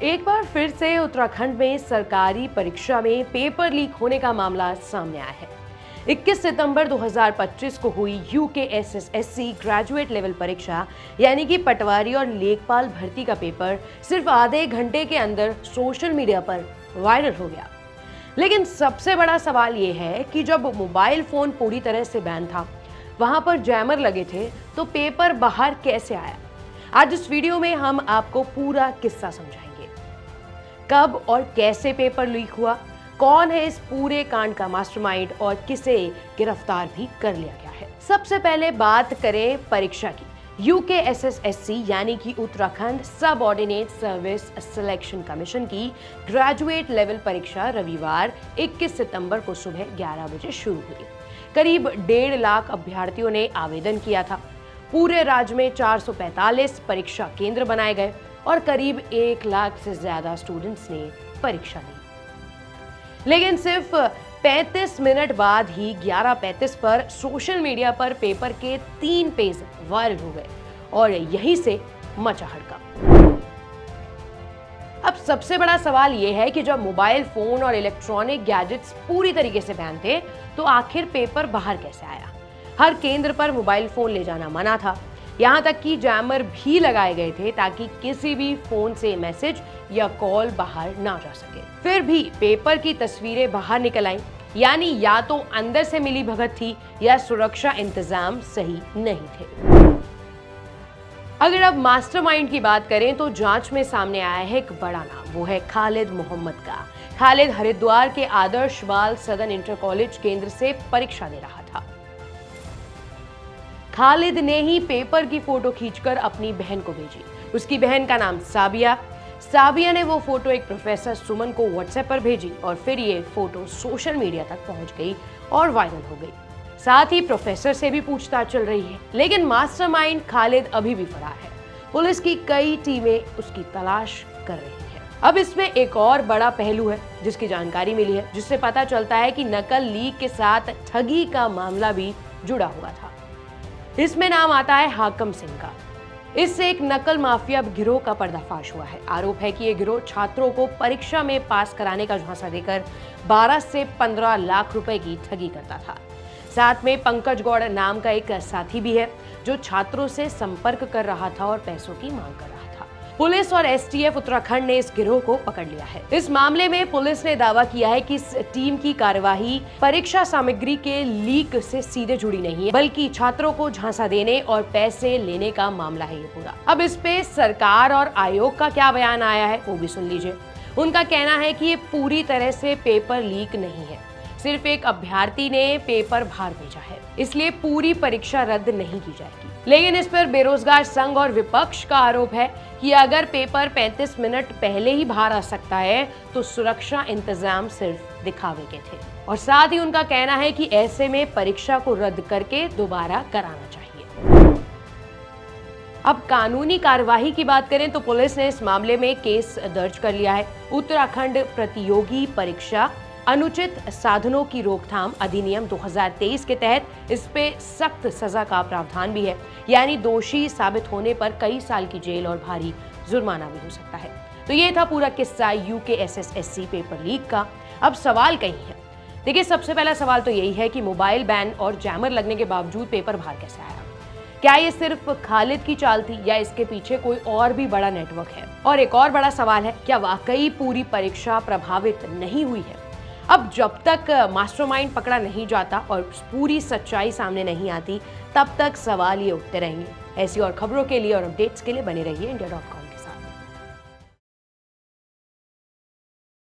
एक बार फिर से उत्तराखंड में सरकारी परीक्षा में पेपर लीक होने का मामला सामने आया है। 21 सितंबर 2025 को हुई यूकेएसएसएससी ग्रेजुएट लेवल परीक्षा यानी कि पटवारी और लेखपाल भर्ती का पेपर सिर्फ आधे घंटे के अंदर सोशल मीडिया पर वायरल हो गया। लेकिन सबसे बड़ा सवाल यह है कि जब मोबाइल फोन पूरी तरह से बैन था, वहां पर जैमर लगे थे, तो पेपर बाहर कैसे आया? आज इस वीडियो में हम आपको पूरा किस्सा समझाएंगे। कब और कैसे पेपर लीक हुआ, कौन है इस पूरे कांड का मास्टरमाइंड और किसे गिरफ्तार भी कर लिया गया है। सबसे पहले बात करें परीक्षा की। यूकेएसएसएससी यानी कि Uttarakhand subordinate service selection commission की ग्रेजुएट लेवल परीक्षा रविवार 21 सितंबर को सुबह 11 बजे शुरू हुई। करीब 1.5 लाख अभ्यर्थियों ने आवेदन किया था। पूरे राज्य में 445 परीक्षा केंद्र बनाए गए और करीब 1 लाख से ज्यादा स्टूडेंट्स ने परीक्षा दी। लेकिन सिर्फ 35 मिनट बाद ही 11:35 पर सोशल मीडिया पर पेपर के 3 पेज वायरल हो गए और यहीं से मचा हड़कंप। अब सबसे बड़ा सवाल यह है कि जब मोबाइल फोन और इलेक्ट्रॉनिक गैजेट्स पूरी तरीके से बैन थे, तो आखिर पेपर बाहर कैसे आया? हर केंद्र पर मोबाइल फोन ले जाना मना था। यहाँ तक कि जैमर भी लगाए गए थे ताकि किसी भी फोन से मैसेज या कॉल बाहर ना जा सके। फिर भी पेपर की तस्वीरें बाहर निकल आईं, यानी या तो अंदर से मिली भगत थी या सुरक्षा इंतजाम सही नहीं थे। अगर अब मास्टरमाइंड की बात करें तो जांच में सामने आया है एक बड़ा नाम, वो है खालिद मोहम्मद का। खालिद हरिद्वार के आदर्श बाल सदन इंटर कॉलेज केंद्र से परीक्षा दे रहा था। खालिद ने ही पेपर की फोटो खींचकर अपनी बहन को भेजी। उसकी बहन का नाम साबिया। साबिया ने वो फोटो एक प्रोफेसर सुमन को व्हाट्सएप पर भेजी और फिर ये फोटो सोशल मीडिया तक पहुंच गई और वायरल हो गई। साथ ही प्रोफेसर से भी पूछताछ चल रही है। लेकिन मास्टरमाइंड खालिद अभी भी फरार है। पुलिस की कई टीमें उसकी तलाश कर रही है। अब इसमें एक और बड़ा पहलू है जिसकी जानकारी मिली है, जिससे पता चलता है कि नकल लीक के साथ ठगी का मामला भी जुड़ा हुआ था। इसमें नाम आता है हाकम सिंह का। इससे एक नकल माफिया गिरोह का पर्दाफाश हुआ है। आरोप है कि यह गिरोह छात्रों को परीक्षा में पास कराने का झांसा देकर 12 से 15 लाख रुपए की ठगी करता था। साथ में पंकज गौड़ नाम का एक साथी भी है जो छात्रों से संपर्क कर रहा था और पैसों की मांग कर रहा था। पुलिस और एसटीएफ उत्तराखंड ने इस गिरोह को पकड़ लिया है। इस मामले में पुलिस ने दावा किया है कि इस टीम की कार्यवाही परीक्षा सामग्री के लीक से सीधे जुड़ी नहीं है, बल्कि छात्रों को झांसा देने और पैसे लेने का मामला है ये पूरा। अब इस पे सरकार और आयोग का क्या बयान आया है वो भी सुन लीजिए। उनका कहना है कि ये पूरी तरह से पेपर लीक नहीं है, सिर्फ एक अभ्यर्थी ने पेपर बाहर भेजा है, इसलिए पूरी परीक्षा रद्द नहीं की जाएगी। लेकिन इस पर बेरोजगार संघ और विपक्ष का आरोप है कि अगर पेपर 35 मिनट पहले ही बाहर आ सकता है तो सुरक्षा इंतजाम सिर्फ दिखावे के थे। और साथ ही उनका कहना है कि ऐसे में परीक्षा को रद्द करके दोबारा कराना चाहिए। अब कानूनी कार्यवाही की बात करें तो पुलिस ने इस मामले में केस दर्ज कर लिया है। उत्तराखंड प्रतियोगी परीक्षा अनुचित साधनों की रोकथाम अधिनियम 2023 के तहत इस पे सख्त सजा का प्रावधान भी है, यानी दोषी साबित होने पर कई साल की जेल और भारी जुर्माना भी हो सकता है। तो ये था पूरा किस्सा यूकेएसएसएससी पेपर लीक का। अब सवाल कहीं है। देखिए, सबसे पहला सवाल तो यही है कि मोबाइल बैन और जैमर लगने के बावजूद पेपर बाहर कैसे आया? क्या ये सिर्फ खालिद की चाल थी या इसके पीछे कोई और भी बड़ा नेटवर्क है? और एक और बड़ा सवाल है, क्या वाकई पूरी परीक्षा प्रभावित नहीं हुई है? अब जब तक मास्टरमाइंड पकड़ा नहीं जाता और पूरी सच्चाई सामने नहीं आती, तब तक सवाल ये उठते रहेंगे। ऐसी और खबरों के लिए और अपडेट्स के लिए बने रहिए इंडिया.com।